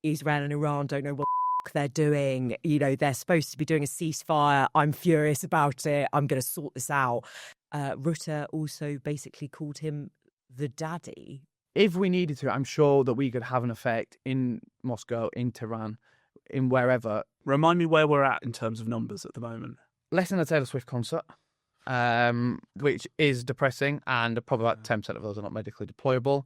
Israel and Iran don't know what they're doing. They're supposed to be doing a ceasefire. I'm furious about it. I'm going to sort this out. Rutte also basically called him the daddy. If we needed to, I'm sure that we could have an effect in Moscow, in Tehran, in wherever. Remind me where we're at in terms of numbers at the moment. Less than a Taylor Swift concert, which is depressing, and probably about 10% of those are not medically deployable.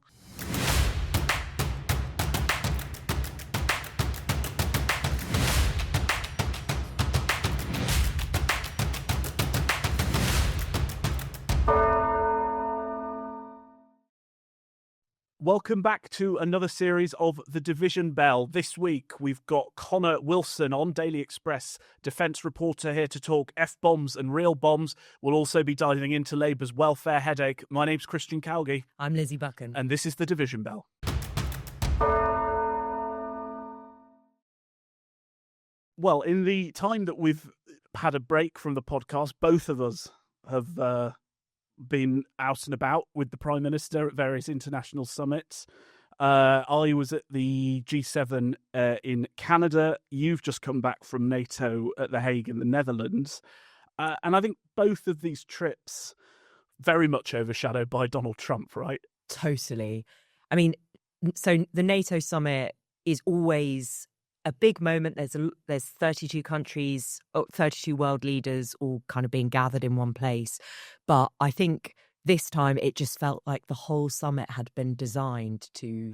Welcome back to another series of The Division Bell. This week, we've got Conor Wilson on, Daily Express defence reporter, here to talk F-bombs and real bombs. We'll also be diving into Labour's welfare headache. My name's Christian Calgie. I'm Lizzy Buchan. And this is The Division Bell. Well, in the time that we've had a break from the podcast, both of us have been out and about with the Prime Minister at various international summits. I was at the G7 in Canada. You've just come back from NATO at The Hague in the Netherlands. And I think both of these trips very much overshadowed by Donald Trump, right? Totally. I mean, so the NATO summit is always a big moment. There's 32 countries, 32 world leaders all kind of being gathered in one place. But I think this time it just felt like the whole summit had been designed to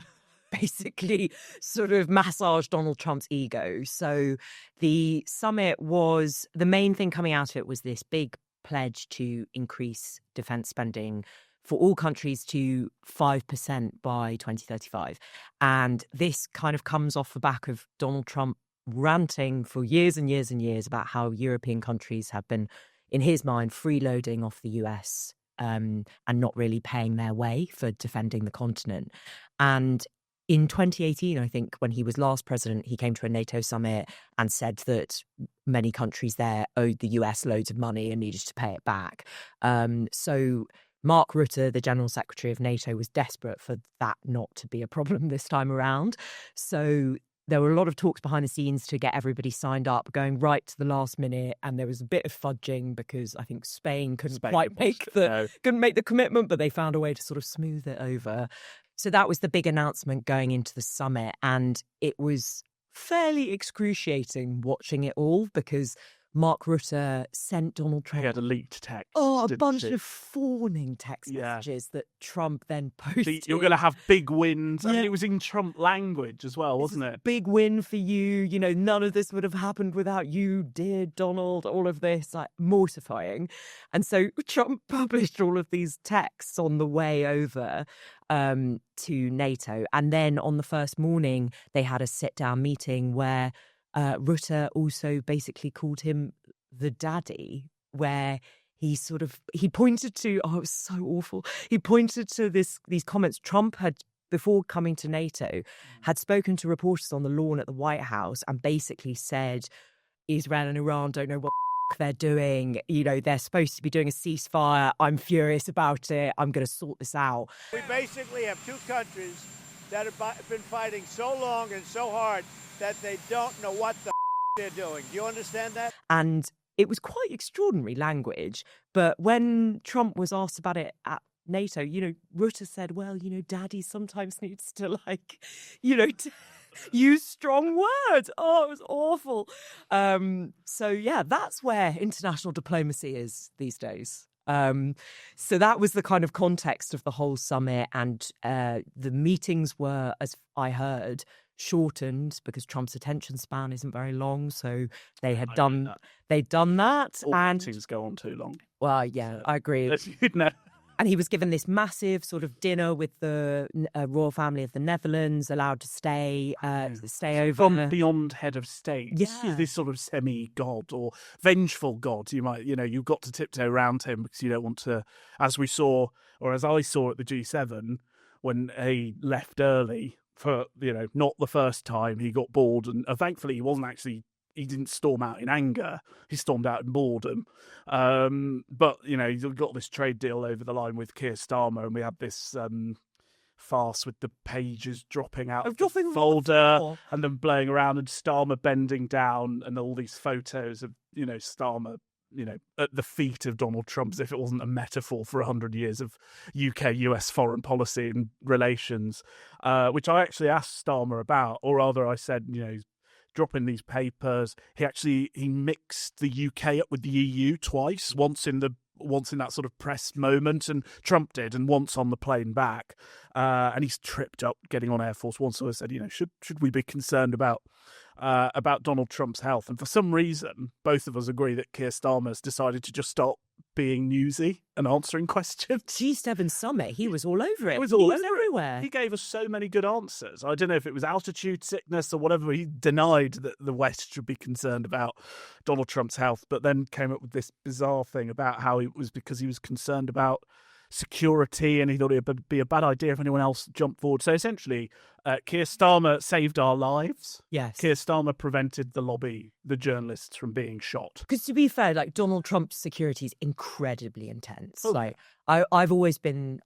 basically sort of massage Donald Trump's ego. So the summit was, the main thing coming out of it was this big pledge to increase defense spending for all countries to 5% by 2035. And this kind of comes off the back of Donald Trump ranting for years and years and years about how European countries have been, in his mind, freeloading off the US and not really paying their way for defending the continent. And in 2018, I think, when he was last president, he came to a NATO summit and said that many countries there owed the US loads of money and needed to pay it back. So Mark Rutte, the General Secretary of NATO, was desperate for that not to be a problem this time around. So there were a lot of talks behind the scenes to get everybody signed up, going right to the last minute. And there was a bit of fudging because I think Spain couldn't make the commitment, but they found a way to sort of smooth it over. So that was the big announcement going into the summit. And it was fairly excruciating watching it all because Mark Rutte sent Donald Trump. He had a leaked text. Oh, a bunch of fawning text messages that Trump then posted. You're going to have big wins. I mean, it was in Trump language as well, wasn't it? Big win for you. None of this would have happened without you, dear Donald. All of this, mortifying. And so Trump published all of these texts on the way over to NATO. And then on the first morning, they had a sit-down meeting where Rutte also basically called him the daddy, where he pointed to, it was so awful. He pointed to these comments Trump had, before coming to NATO, had spoken to reporters on the lawn at the White House and basically said, Israel and Iran don't know what they're doing. They're supposed to be doing a ceasefire. I'm furious about it. I'm going to sort this out. We basically have two countries that have been fighting so long and so hard that they don't know what the they're doing. Do you understand that? And it was quite extraordinary language. But when Trump was asked about it at NATO, Rutte said, well, daddy sometimes needs to use strong words. Oh, it was awful. So, yeah, that's where international diplomacy is these days. So that was the kind of context of the whole summit. And the meetings were, as I heard, shortened because Trump's attention span isn't very long. So they'd done that. All and meetings go on too long. Well, yeah, I agree. And he was given this massive sort of dinner with the royal family of the Netherlands, allowed to stay over. From beyond head of state. Yeah. This sort of semi-god or vengeful god. You've got to tiptoe around him because you don't want to, as we saw, or as I saw at the G7, when he left early for, not the first time, he got bored. And thankfully, he didn't storm out in anger. He stormed out in boredom. But, he's got this trade deal over the line with Keir Starmer, and we had this farce with the pages dropping out of dropping the on the folder floor. and then blowing around, and Starmer bending down, and all these photos of, Starmer, at the feet of Donald Trump, as if it wasn't a metaphor for 100 years of UK-US foreign policy and relations, which I actually asked Starmer about, or rather I said, he's dropping these papers. He mixed the UK up with the EU twice, once in that sort of press moment, and Trump did, and once on the plane back. And he's tripped up getting on Air Force One. So I said, should we be concerned about Donald Trump's health? And for some reason, both of us agree that Keir Starmer's decided to just start being newsy and answering questions. G7 summit, he was all over it. He was all over everywhere. He gave us so many good answers. I don't know if it was altitude sickness or whatever. He denied that the West should be concerned about Donald Trump's health, but then came up with this bizarre thing about how it was because he was concerned about security, and he thought it would be a bad idea if anyone else jumped forward. So essentially, Keir Starmer saved our lives. Yes. Keir Starmer prevented the journalists from being shot. Because to be fair, like, Donald Trump's security is incredibly intense. Oh. Like, I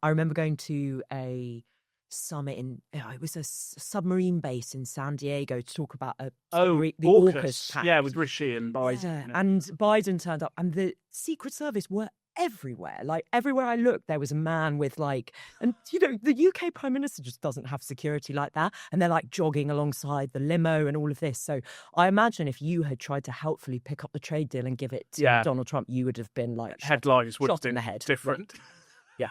remember going to a summit it was a submarine base in San Diego to talk about the AUKUS pact. Yeah, with Rishi and Biden. Yeah. And Biden turned up, and the Secret Service were everywhere. Like, everywhere I looked, there was a man with and the UK Prime Minister just doesn't have security like that, and they're like jogging alongside the limo and all of this. So I imagine if you had tried to helpfully pick up the trade deal and give it to Donald Trump, you would have been like headlines would have shot in been the head. different. Yeah.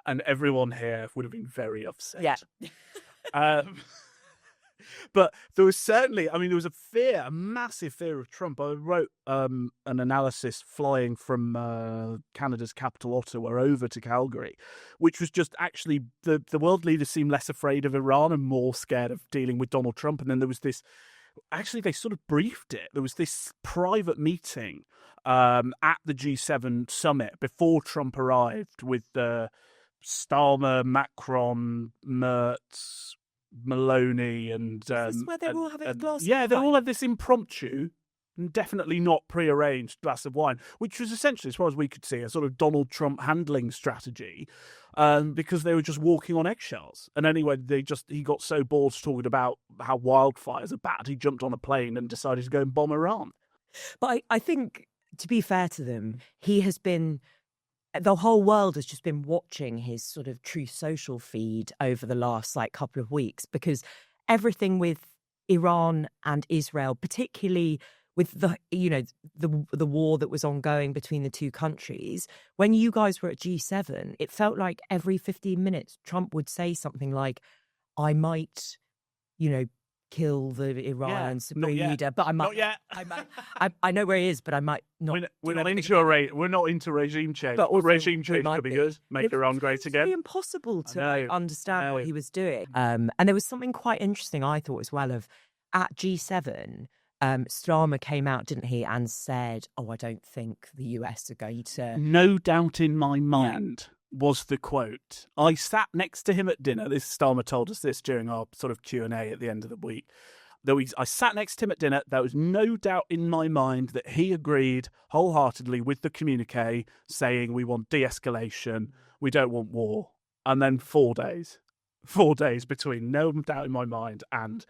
And everyone here would have been very upset. Yeah. But there was certainly, there was a massive fear of Trump. I wrote an analysis flying from Canada's capital, Ottawa, over to Calgary, which was just actually the world leaders seemed less afraid of Iran and more scared of dealing with Donald Trump. And then there was this, actually they sort of briefed it. There was this private meeting at the G7 summit before Trump arrived with Starmer, Macron, Merz, Maloney, and Is this where they were all having a glass of they wine? all had this impromptu, definitely not prearranged glass of wine, which was essentially, as far as we could see, a sort of Donald Trump handling strategy, because they were just walking on eggshells. And anyway, he got so bored talking about how wildfires are bad, he jumped on a plane and decided to go and bomb Iran. But I think, to be fair to them, the whole world has just been watching his sort of Truth Social feed over the last couple of weeks, because everything with Iran and Israel, particularly with the war that was ongoing between the two countries, when you guys were at G7, it felt like every 15 minutes Trump would say something like, I might, kill the Iran supreme leader, but I might not yet. I know where he is, but I might not. We're not into regime change. But also regime we change might could be be. good. Make Iran great It's again. really impossible to I know. understand what he was doing. And there was something quite interesting, I thought, as well, of at G7, Starmer came out, didn't he, and said, I don't think the US are going to... No doubt in my mind was the quote. I sat next to him at dinner. Starmer told us this during our sort of Q&A at the end of the week. I sat next to him at dinner. There was no doubt in my mind that he agreed wholeheartedly with the communique saying we want de-escalation, we don't want war. And then 4 days between no doubt in my mind and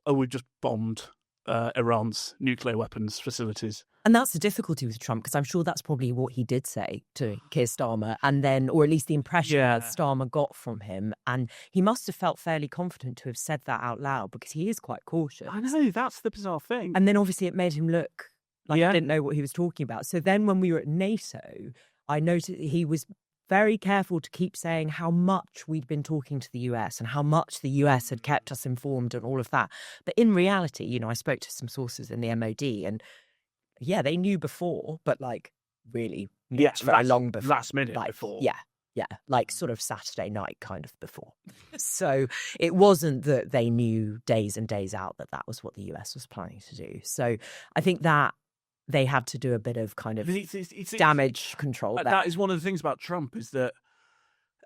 we've just bombed Iran's nuclear weapons facilities. And that's the difficulty with Trump, because I'm sure that's probably what he did say to Keir Starmer, and then, or at least the impression that Starmer got from him. And he must have felt fairly confident to have said that out loud, because he is quite cautious. I know, that's the bizarre thing. And then obviously it made him look like he didn't know what he was talking about. So then when we were at NATO, I noticed he was very careful to keep saying how much we'd been talking to the US and how much the US had kept us informed and all of that. But in reality, I spoke to some sources in the MOD, and they knew before, but really very long before. Last minute before. Yeah, sort of Saturday night kind of before. So it wasn't that they knew days and days out that was what the US was planning to do. So I think that they had to do a bit of kind of damage control there. That is one of the things about Trump, is that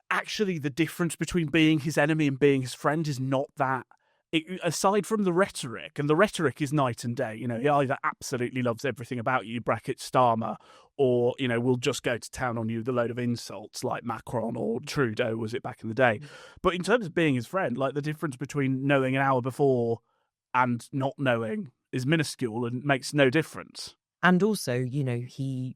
actually the difference between being his enemy and being his friend is not that aside from the rhetoric, and the rhetoric is night and day, he either absolutely loves everything about you, bracket Starmer, or, we'll just go to town on you with a load of insults like Macron or Trudeau, was it back in the day? But in terms of being his friend, like the difference between knowing an hour before and not knowing is minuscule and makes no difference. And also, he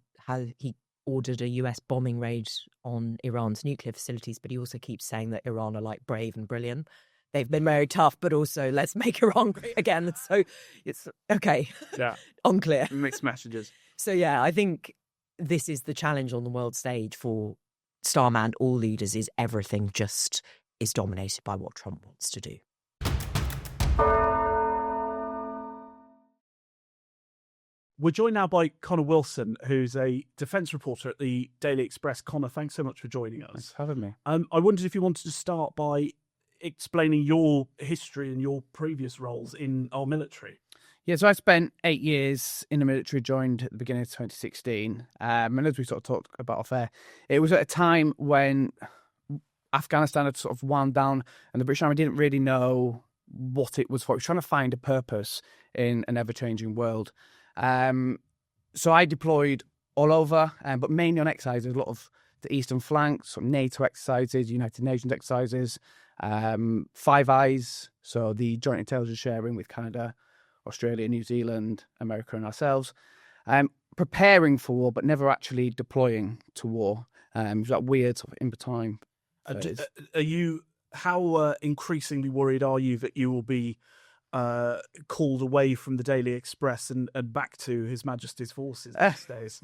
ordered a US bombing raid on Iran's nuclear facilities, but he also keeps saying that Iran are like brave and brilliant. They've been very tough, but also let's make Iran great again. So it's okay. Yeah. Unclear. Mixed messages. So yeah, I think this is the challenge on the world stage for Starmer and all leaders, is everything just is dominated by what Trump wants to do. We're joined now by Conor Wilson, who's a defence reporter at the Daily Express. Conor, thanks so much for joining us. Thanks for having me. I wondered if you wanted to start by explaining your history and your previous roles in our military. Yeah, so I spent 8 years in the military, joined at the beginning of 2016. And as we sort of talked about off air, it was at a time when Afghanistan had sort of wound down and the British Army didn't really know what it was for. It was trying to find a purpose in an ever-changing world. So I deployed all over, but mainly on exercises, a lot of the Eastern Flank, some NATO exercises, United Nations exercises, Five Eyes, so the joint intelligence sharing with Canada, Australia, New Zealand, America and ourselves, preparing for war, but never actually deploying to war. It was that weird sort of in between. How increasingly worried are you that you will be called away from the Daily Express and back to His Majesty's forces these days?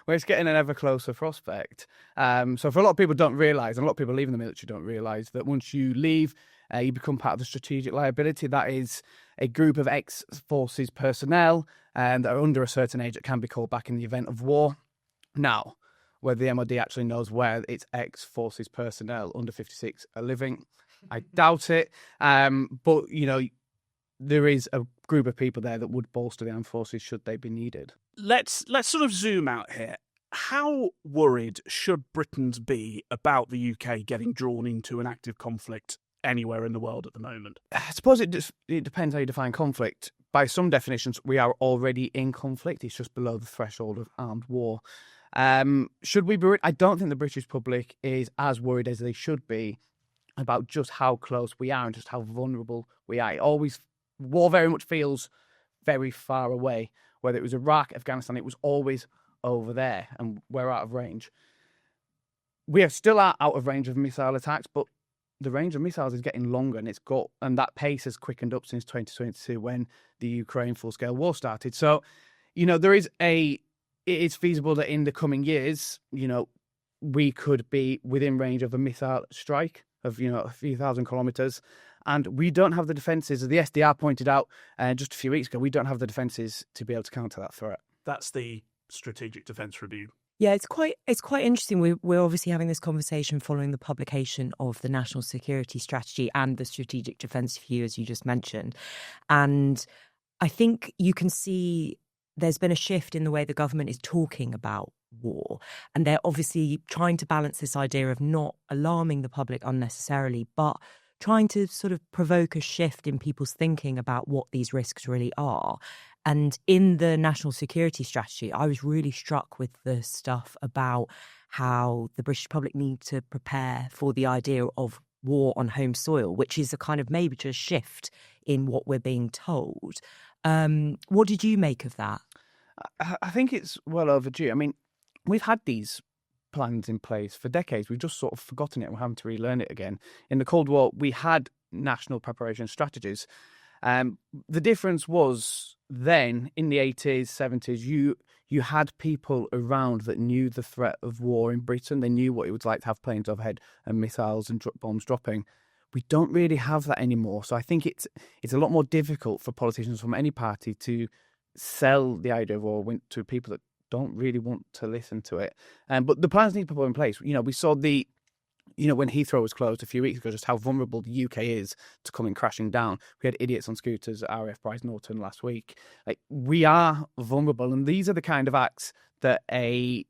Well, it's getting an ever closer prospect. So for a lot of people don't realise, and a lot of people leaving the military don't realise, that once you leave, you become part of the strategic liability. That is a group of ex-forces personnel that are under a certain age that can be called back in the event of war. Now, whether the MOD actually knows where its ex-forces personnel under 56 are living, I doubt it. But, there is a group of people there that would bolster the armed forces should they be needed. Let's sort of zoom out here. How worried should Britons be about the UK getting drawn into an active conflict anywhere in the world at the moment? I suppose it depends how you define conflict. By some definitions, we are already in conflict. It's just below the threshold of armed war. Should we be worried? I don't think the British public is as worried as they should be about just how close we are and just how vulnerable we are. War very much feels very far away. Whether it was Iraq, Afghanistan, it was always over there, and we're out of range. We are still out of range of missile attacks, but the range of missiles is getting longer, and that pace has quickened up since 2022 when the Ukraine full-scale war started. So, it is feasible that in the coming years, we could be within range of a missile strike of, a few thousand kilometres. And we don't have the defences, as the SDR pointed out just a few weeks ago, we don't have the defences to be able to counter that threat. That's the Strategic Defence Review. Yeah, it's quite interesting. We're obviously having this conversation following the publication of the National Security Strategy and the Strategic Defence Review, as you just mentioned. And I think you can see there's been a shift in the way the government is talking about war. And they're obviously trying to balance this idea of not alarming the public unnecessarily, but trying to sort of provoke a shift in people's thinking about what these risks really are. And in the National Security Strategy, I was really struck with the stuff about how the British public need to prepare for the idea of war on home soil, which is a kind of major shift in what we're being told. What did you make of that? I think it's well overdue. I mean, we've had these plans in place for decades. We've just sort of forgotten it and we're having to relearn it again. In the Cold War, we had national preparation strategies. The difference was then, in the 80s, 70s, you had people around that knew the threat of war in Britain. They knew what it was like to have planes overhead and missiles and bombs dropping. We don't really have that anymore. So I think it's a lot more difficult for politicians from any party to sell the idea of war to people that don't really want to listen to it. But the plans need to be put in place. We saw when Heathrow was closed a few weeks ago, just how vulnerable the UK is to coming crashing down. We had idiots on scooters at RAF Bryce Norton last week. We are vulnerable, and these are the kind of acts that a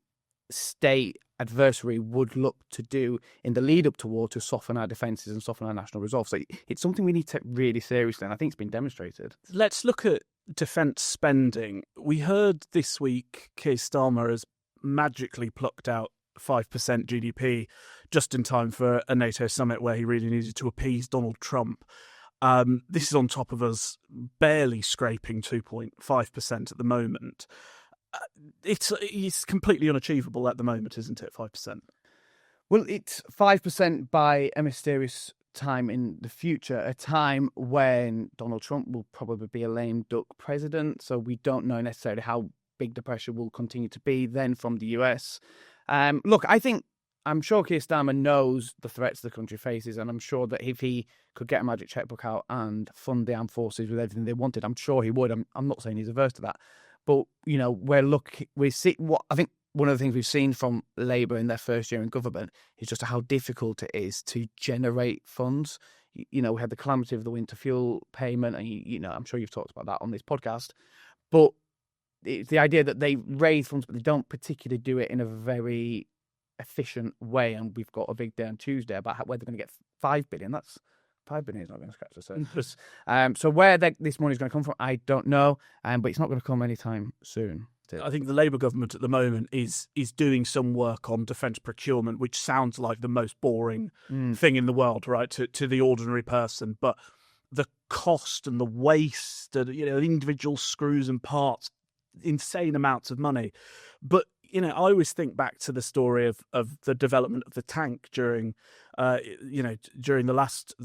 state adversary would look to do in the lead up to war to soften our defences and soften our national resolve. So it's something we need to take really seriously, and I think it's been demonstrated. Let's look at defence spending. We heard this week Keir Starmer has magically plucked out 5% GDP just in time for a NATO summit where he really needed to appease Donald Trump. This is on top of us barely scraping 2.5% at the moment. It's completely unachievable at the moment, isn't it, 5%? Well, it's 5% by a mysterious time in the future, a time when Donald Trump will probably be a lame duck president, so we don't know necessarily how big the pressure will continue to be then from the US. Look, I'm sure Keir Starmer knows the threats the country faces, and I'm sure that if he could get a magic checkbook out and fund the armed forces with everything they wanted, I'm sure he would. I'm not saying he's averse to that. But, you know, we see what I think one of the things we've seen from Labour in their first year in government is just how difficult it is to generate funds. You know, we had the calamity of the winter fuel payment, and, you know, I'm sure you've talked about that on this podcast. But it's the idea that they raise funds, but they don't particularly do it in a very efficient way. And we've got a big day on Tuesday about where they're going to get $5 billion. That's $5 billion is not going to scratch the surface. So where this money is going to come from, I don't know. But it's not going to come anytime soon. I think the Labour government at the moment is doing some work on defence procurement, which sounds like the most boring thing in the world, right, to the ordinary person. But the cost and the waste, you know, individual screws and parts, insane amounts of money. But, you know, I always think back to the story of the development of the tank during the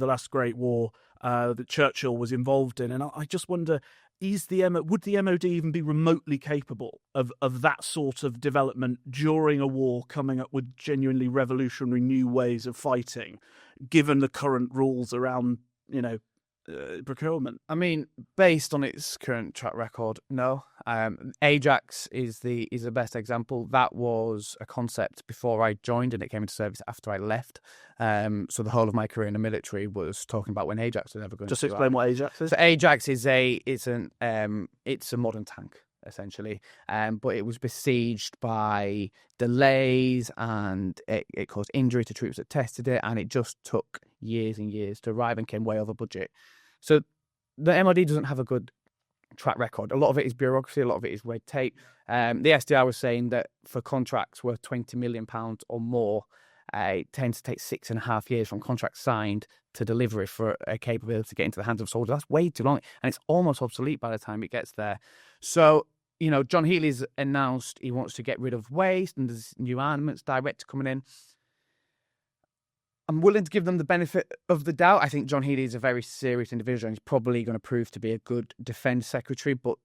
last Great War that Churchill was involved in, and I just wonder, would the MOD even be remotely capable of that sort of development during a war, coming up with genuinely revolutionary new ways of fighting, given the current rules around, you know, procurement? I mean, based on its current track record, no. Ajax is the best example. That was a concept before I joined, and it came into service after I left. So the whole of my career in the military was talking about when Ajax was ever going Just to explain what Ajax is. So Ajax is it's a modern tank, essentially, but it was besieged by delays, and it caused injury to troops that tested it, and it just took years and years to arrive and came way over budget. So the MOD doesn't have a good track record. A lot of it is bureaucracy, a lot of it is red tape. The SDR was saying that for contracts worth £20 million or more, it tends to take 6.5 years from contract signed to delivery for a capability to get into the hands of soldiers. That's way too long, and it's almost obsolete by the time it gets there. So, you know, John Healey's announced he wants to get rid of waste, and there's new armaments director coming in. I'm willing to give them the benefit of the doubt. I think John Healey is a very serious individual, and he's probably going to prove to be a good defence secretary, but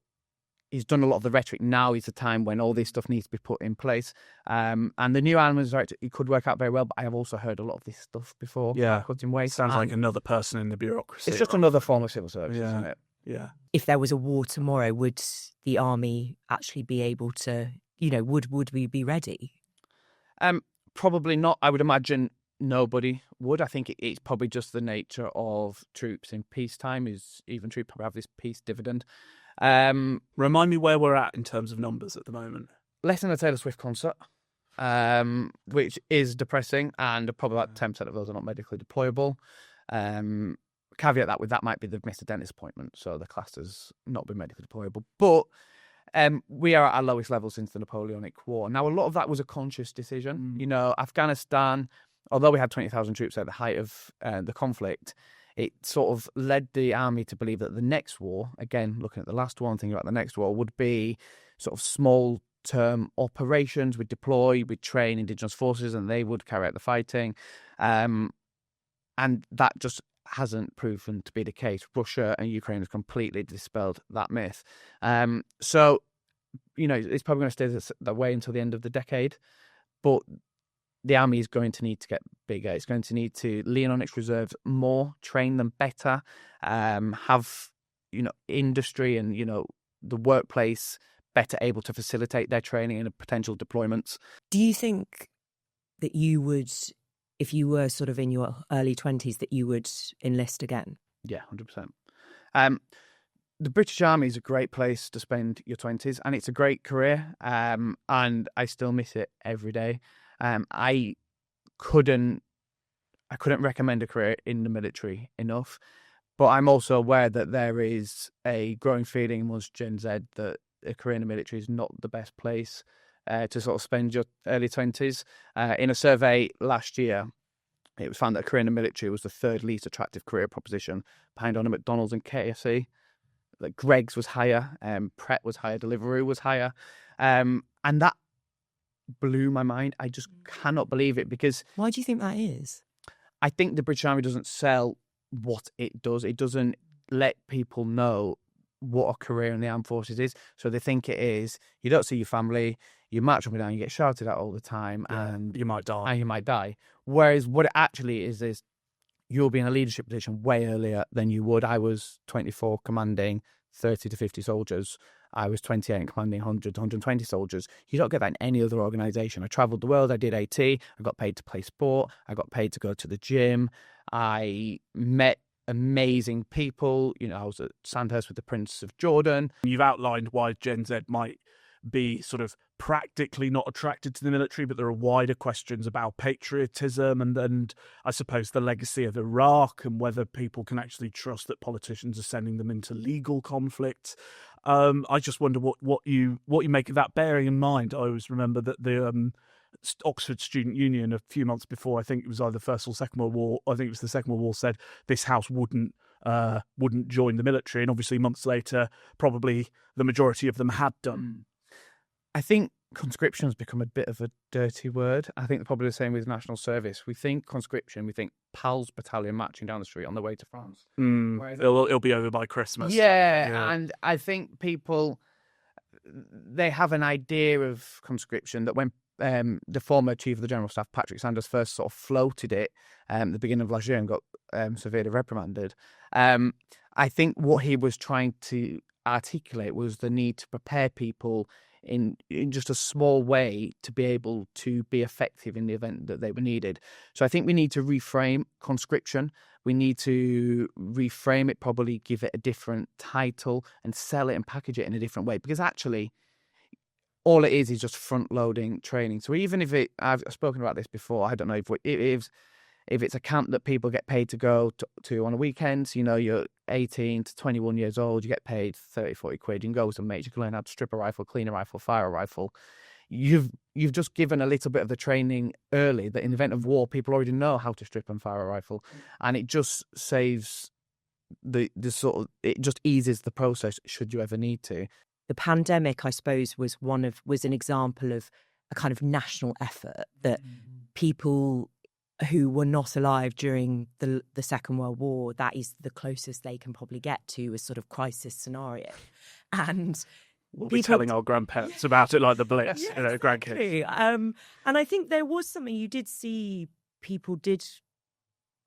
he's done a lot of the rhetoric. Now is the time when all this stuff needs to be put in place. And the new armaments director, it could work out very well, but I have also heard a lot of this stuff before. Yeah. Cutting waste. Sounds like another person in the bureaucracy. It's just another form of civil service, Yeah. isn't it? Yeah. If there was a war tomorrow, would the army actually be able to, you know, would we be ready? Probably not. I would imagine nobody would. I think it's probably just the nature of troops in peacetime. Is even troops probably have this peace dividend. Remind me where we're at in terms of numbers at the moment. Less than a Taylor Swift concert, which is depressing, and probably about 10% of those are not medically deployable. Caveat that with that might be they've missed a dentist appointment, so the class has not been medically deployable. But we are at our lowest level since the Napoleonic War. Now, a lot of that was a conscious decision. You know, Afghanistan, although we had 20,000 troops at the height of the conflict, it sort of led the army to believe that the next war, again, looking at the last one, thinking about the next war, would be sort of small-term operations. We'd deploy, we'd train indigenous forces, and they would carry out the fighting. And that just hasn't proven to be the case. Russia and Ukraine have completely dispelled that myth. So, you know, it's probably going to stay that way until the end of the decade. But the army is going to need to get bigger. It's going to need to lean on its reserves more, train them better, have, you know, industry and, you know, the workplace better able to facilitate their training and potential deployments. Do you think that you would, if you were sort of in your early 20s, that you would enlist again? Yeah, 100%. The British Army is a great place to spend your 20s, and it's a great career, and I still miss it every day. I couldn't recommend a career in the military enough. But I'm also aware that there is a growing feeling amongst Gen Z that a career in the military is not the best place to sort of spend your early 20s. In a survey last year, it was found that a career in the military was the third least attractive career proposition, behind on a McDonald's and KFC. Like Greggs was higher, Pret was higher, Deliveroo was higher. And that blew my mind. I just cannot believe it, because Why do you think that is? I think the British Army doesn't sell what it does. It doesn't let people know what a career in the armed forces is. So they think it is, you don't see your family, you march up and down, you get shouted at all the time, and you might die. And you might die. Whereas what it actually is you'll be in a leadership position way earlier than you would. I was 24 commanding 30 to 50 soldiers. I was 28 and commanding 100 to 120 soldiers. You don't get that in any other organisation. I travelled the world. I did AT. I got paid to play sport. I got paid to go to the gym. I met amazing people. You know, I was at Sandhurst with the Prince of Jordan. You've outlined why Gen Z might be sort of practically not attracted to the military, but there are wider questions about patriotism and I suppose the legacy of Iraq and whether people can actually trust that politicians are sending them into legal conflict. I just wonder what you make of that, bearing in mind. I always remember that the Oxford Student Union a few months before, I think it was either the First or Second World War, I think it was the Second World War, said this house wouldn't join the military, and obviously months later probably the majority of them had done. I think conscription has become a bit of a dirty word. I think probably the same with national service. We think conscription, we think PAL's battalion marching down the street on the way to France. It'll be over by Christmas. Yeah, and I think people, they have an idea of conscription that when the former Chief of the General Staff, Patrick Sanders, first sort of floated it at the beginning of last year and got severely reprimanded, I think what he was trying to articulate was the need to prepare people in just a small way to be able to be effective in the event that they were needed. So I think we need to reframe conscription. We need to reframe it, probably give it a different title and sell it and package it in a different way, because actually all it is just front-loading training. So even if I've spoken about this before, I don't know if it's a camp that people get paid to go to on a weekend, so, you know, you're 18 to 21 years old, you get paid 30, 40 quid, you can go with some mates, you can learn how to strip a rifle, clean a rifle, fire a rifle. You've just given a little bit of the training early that in the event of war, people already know how to strip and fire a rifle. And it just saves the sort of, it just eases the process should you ever need to. The pandemic, I suppose, was an example of a kind of national effort that people who were not alive during the Second World War, that is the closest they can probably get to a sort of crisis scenario. And we'll be telling our grandparents about it like the Blitz, yes, grandkids. Exactly. And I think there was something you did see, people did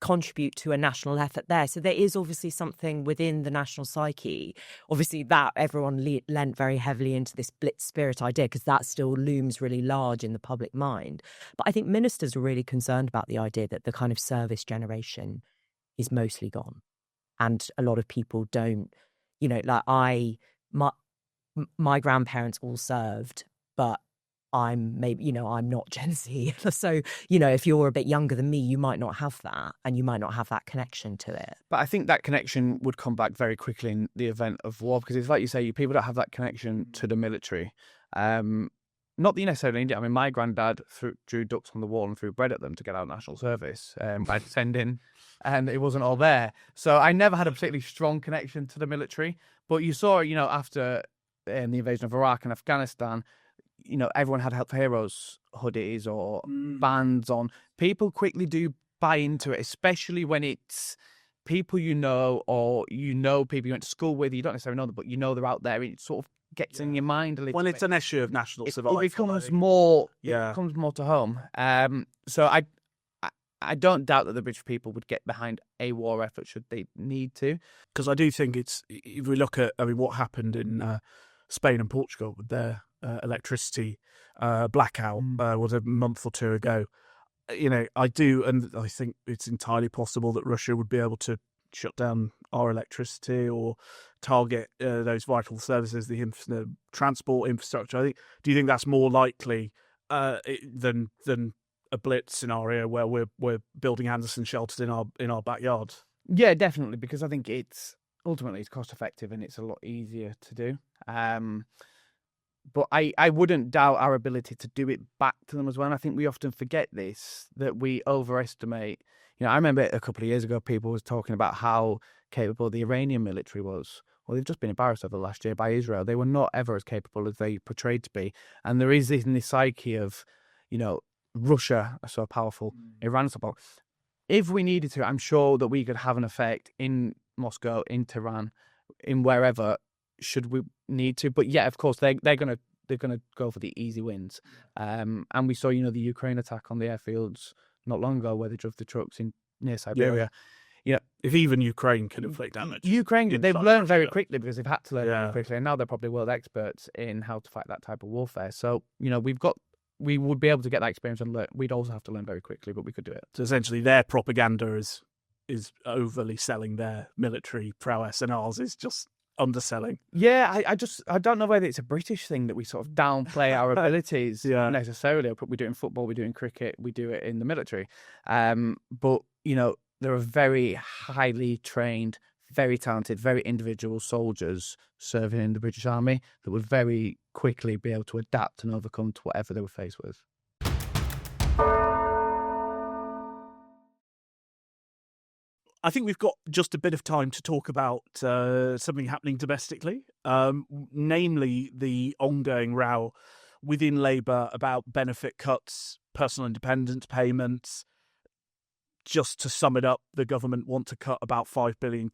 contribute to a national effort there. So there is obviously something within the national psyche. Obviously that everyone lent very heavily into this blitz spirit idea, because that still looms really large in the public mind. But I think ministers are really concerned about the idea that the kind of service generation is mostly gone. And a lot of people don't, you know, like my grandparents all served, but I'm not Gen Z. So, you know, if you're a bit younger than me, you might not have that, and you might not have that connection to it. But I think that connection would come back very quickly in the event of war, because it's like you say, people don't have that connection to the military. Not that you necessarily need it. I mean, my granddad drew ducks on the wall and threw bread at them to get out of national service by sending, and it wasn't all there. So I never had a particularly strong connection to the military. But you saw, you know, after the invasion of Iraq and Afghanistan, you know, everyone had Help for Heroes hoodies or bands on. People quickly do buy into it, especially when it's people you know, or you know people you went to school with. You don't necessarily know them, but you know they're out there. It sort of gets in your mind a little bit. When it's an issue of national survival, it becomes more to home. So I don't doubt that the British people would get behind a war effort should they need to. Because I do think it's, if we look at, I mean, what happened in Spain and Portugal with their electricity blackout was a month or two ago. You know, I do, and I think it's entirely possible that Russia would be able to shut down our electricity or target those vital services, the transport infrastructure. Do you think that's more likely than a blitz scenario where we're building Anderson shelters in our backyard? Yeah, definitely, because I think it's cost effective and it's a lot easier to do. But I wouldn't doubt our ability to do it back to them as well. And I think we often forget this, that we overestimate. I remember a couple of years ago, people was talking about how capable the Iranian military was. Well, they've just been embarrassed over the last year by Israel. They were not ever as capable as they portrayed to be. And there is this in this psyche of, Russia are so powerful, Iran is so powerful. If we needed to, I'm sure that we could have an effect in Moscow, in Tehran, in wherever, should we need to. But yeah, of course, they're gonna go for the easy wins. And we saw, the Ukraine attack on the airfields not long ago, where they drove the trucks in near Siberia. If even Ukraine can inflict damage, they've learned very quickly, because they've had to learn very quickly, and now they're probably world experts in how to fight that type of warfare. So we would be able to get that experience and learn. We'd also have to learn very quickly, but we could do it. So essentially, their propaganda is overly selling their military prowess, and ours is just underselling. Yeah, I don't know whether it's a British thing that we sort of downplay our abilities necessarily. We do it in football, we do it in cricket, we do it in the military. But there are very highly trained, very talented, very individual soldiers serving in the British Army that would very quickly be able to adapt and overcome to whatever they were faced with. I think we've got just a bit of time to talk about something happening domestically, namely the ongoing row within Labour about benefit cuts, personal independence payments. Just to sum it up, the government want to cut about £5 billion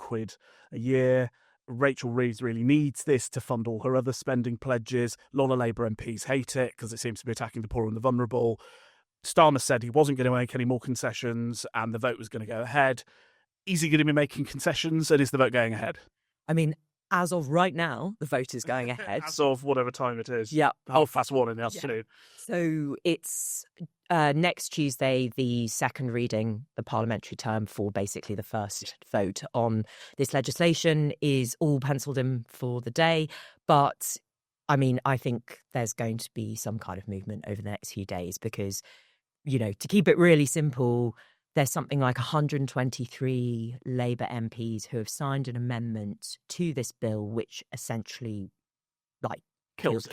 a year. Rachel Reeves really needs this to fund all her other spending pledges. A lot of Labour MPs hate it because it seems to be attacking the poor and the vulnerable. Starmer said he wasn't going to make any more concessions and the vote was going to go ahead. Is he going to be making concessions, and is the vote going ahead? I mean, as of right now, the vote is going ahead. As of whatever time it is. Yeah. 1:30 in the afternoon. Yeah. So it's next Tuesday, the second reading, the parliamentary term for basically the first vote on this legislation is all penciled in for the day. But I mean, I think there's going to be some kind of movement over the next few days because, to keep it really simple, there's something like 123 Labour MPs who have signed an amendment to this bill, which essentially, kills it.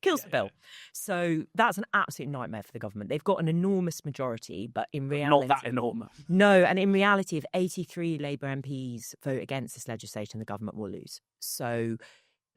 Kills the bill. So that's an absolute nightmare for the government. They've got an enormous majority, but in reality... Not that enormous. No, and in reality, if 83 Labour MPs vote against this legislation, the government will lose. So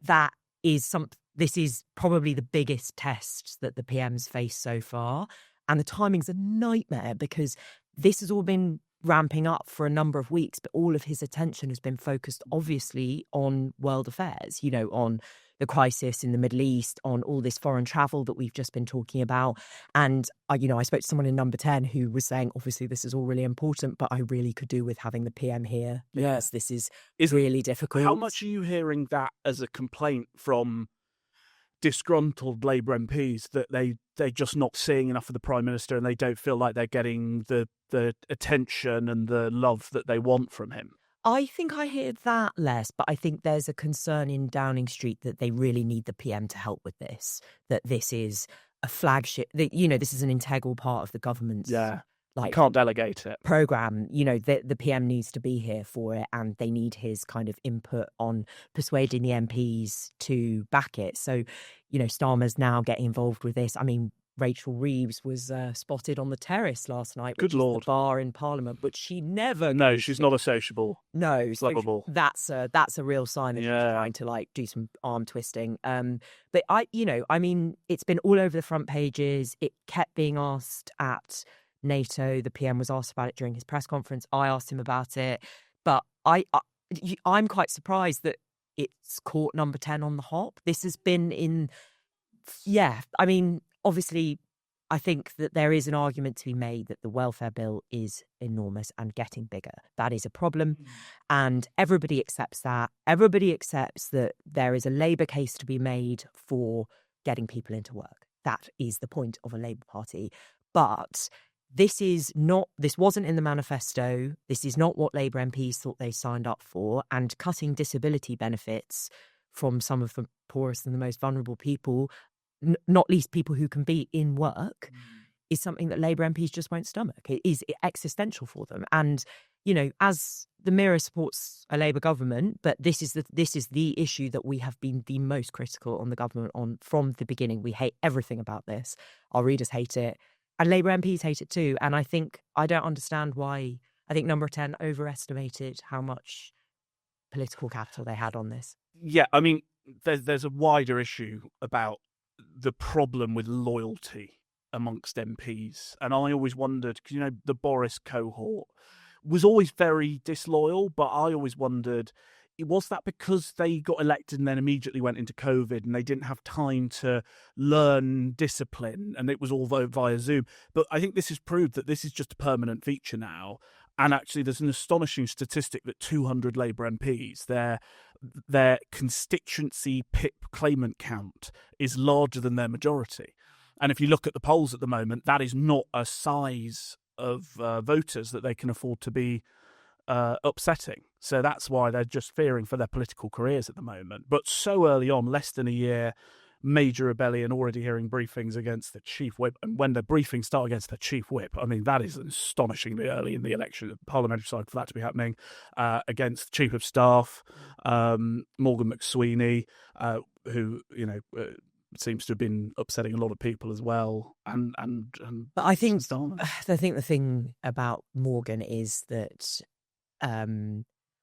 this is probably the biggest test that the PM's faced so far. And the timing's a nightmare because this has all been ramping up for a number of weeks, but all of his attention has been focused, obviously, on world affairs, on the crisis in the Middle East, on all this foreign travel that we've just been talking about. And, I spoke to someone in Number 10 who was saying, obviously, this is all really important, but I really could do with having the PM here because this is really difficult. How much are you hearing that as a complaint from disgruntled Labour MPs that they're just not seeing enough of the Prime Minister and they don't feel like they're getting the attention and the love that they want from him? I think I hear that less, but I think there's a concern in Downing Street that they really need the PM to help with this, that this is a flagship, that, this is an integral part of the government's you can't delegate it. Program. The PM needs to be here for it, and they need his kind of input on persuading the MPs to back it. So, Starmer's now getting involved with this. I mean, Rachel Reeves was spotted on the terrace last night. Good Lord. The bar in Parliament, but she never. No, she's not a sociable. No, lovable. That's a real sign that she's trying to do some arm twisting. But it's been all over the front pages. It kept being asked at NATO. The PM was asked about it during his press conference. I asked him about it, but I'm quite surprised that it's caught Number 10 on the hop. This has been obviously, I think that there is an argument to be made that the welfare bill is enormous and getting bigger. That is a problem. And everybody accepts that. Everybody accepts that there is a Labour case to be made for getting people into work. That is the point of a Labour Party. But this wasn't in the manifesto. This is not what Labour MPs thought they signed up for. And cutting disability benefits from some of the poorest and the most vulnerable people, not least people who can be in work, is something that Labour MPs just won't stomach. It is existential for them. And, you know, as the Mirror supports a Labour government, but this is the issue that we have been the most critical on the government on from the beginning. We hate everything about this. Our readers hate it. And Labour MPs hate it too. And I don't understand why. I think Number 10 overestimated how much political capital they had on this. Yeah, I mean, there's a wider issue about the problem with loyalty amongst MPs. And I always wondered, because, you know, the Boris cohort was always very disloyal, but I always wondered, was that because they got elected and then immediately went into COVID and they didn't have time to learn discipline and it was all via Zoom? But I think this has proved that this is just a permanent feature now. And actually, there's an astonishing statistic that 200 Labour MPs, their constituency PIP claimant count is larger than their majority. And if you look at the polls at the moment, that is not a size of voters that they can afford to be upsetting. So that's why they're just fearing for their political careers at the moment. But so early on, less than a year, major rebellion, already hearing briefings against the chief whip. And when the briefings start against the chief whip, I mean, that is astonishingly early in the election, the parliamentary side for that to be happening, against the chief of staff, Morgan McSweeney, who, you know, seems to have been upsetting a lot of people as well. And but I think Starmer. the thing about Morgan is that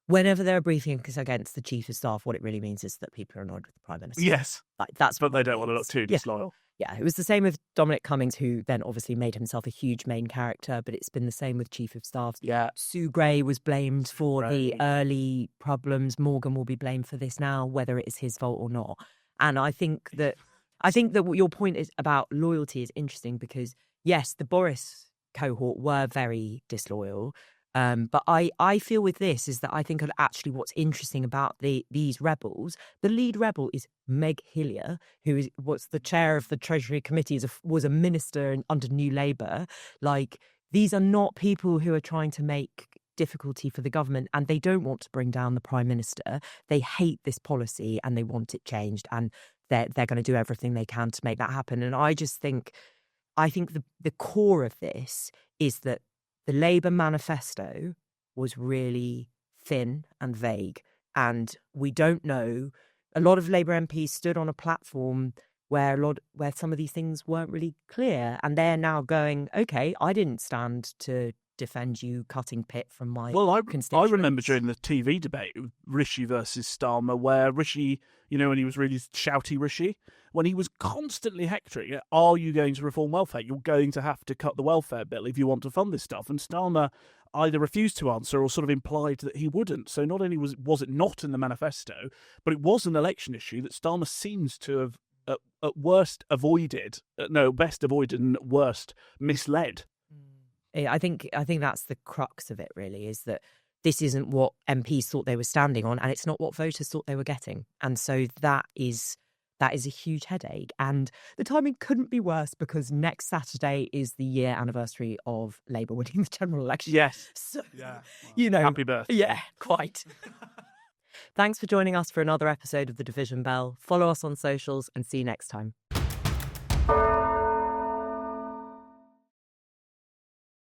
whenever there are briefings against the chief of staff, what it really means is that people are annoyed with the prime minister. Yes, like that's. But they don't want to look too disloyal. Yeah, it was the same with Dominic Cummings, who then obviously made himself a huge main character, but it's been the same with chief of staff. Yeah. Sue Gray was blamed for the early problems. Morgan will be blamed for this now, whether it is his fault or not. And I think that what your point is about loyalty is interesting because, yes, the Boris cohort were very disloyal. But I feel with this is that I think actually what's interesting about these rebels, the lead rebel is Meg Hillier, who was the chair of the Treasury Committee, was a minister under New Labour. Like, these are not people who are trying to make difficulty for the government, and they don't want to bring down the Prime Minister. They hate this policy and they want it changed, and they're going to do everything they can to make that happen. And I think the core of this is that the Labour manifesto was really thin and vague, and we don't know. A lot of Labour MPs stood on a platform where some of these things weren't really clear, and they're now going, "Okay, I didn't stand to defend you cutting pit from my constituents." I remember during the TV debate, Rishi versus Starmer, where Rishi, you know, when he was really shouty Rishi, when he was constantly hectoring, are you going to reform welfare? You're going to have to cut the welfare bill if you want to fund this stuff. And Starmer either refused to answer or sort of implied that he wouldn't. So not only was it not in the manifesto, but it was an election issue that Starmer seems to have at worst avoided, best avoided and at worst misled. I think that's the crux of it, really, is that this isn't what MPs thought they were standing on, and it's not what voters thought they were getting. And so that is a huge headache. And the timing couldn't be worse because next Saturday is the year anniversary of Labour winning the general election. Yes. So, yeah. You know. Happy birthday. Yeah, quite. Thanks for joining us for another episode of The Division Bell. Follow us on socials and see you next time.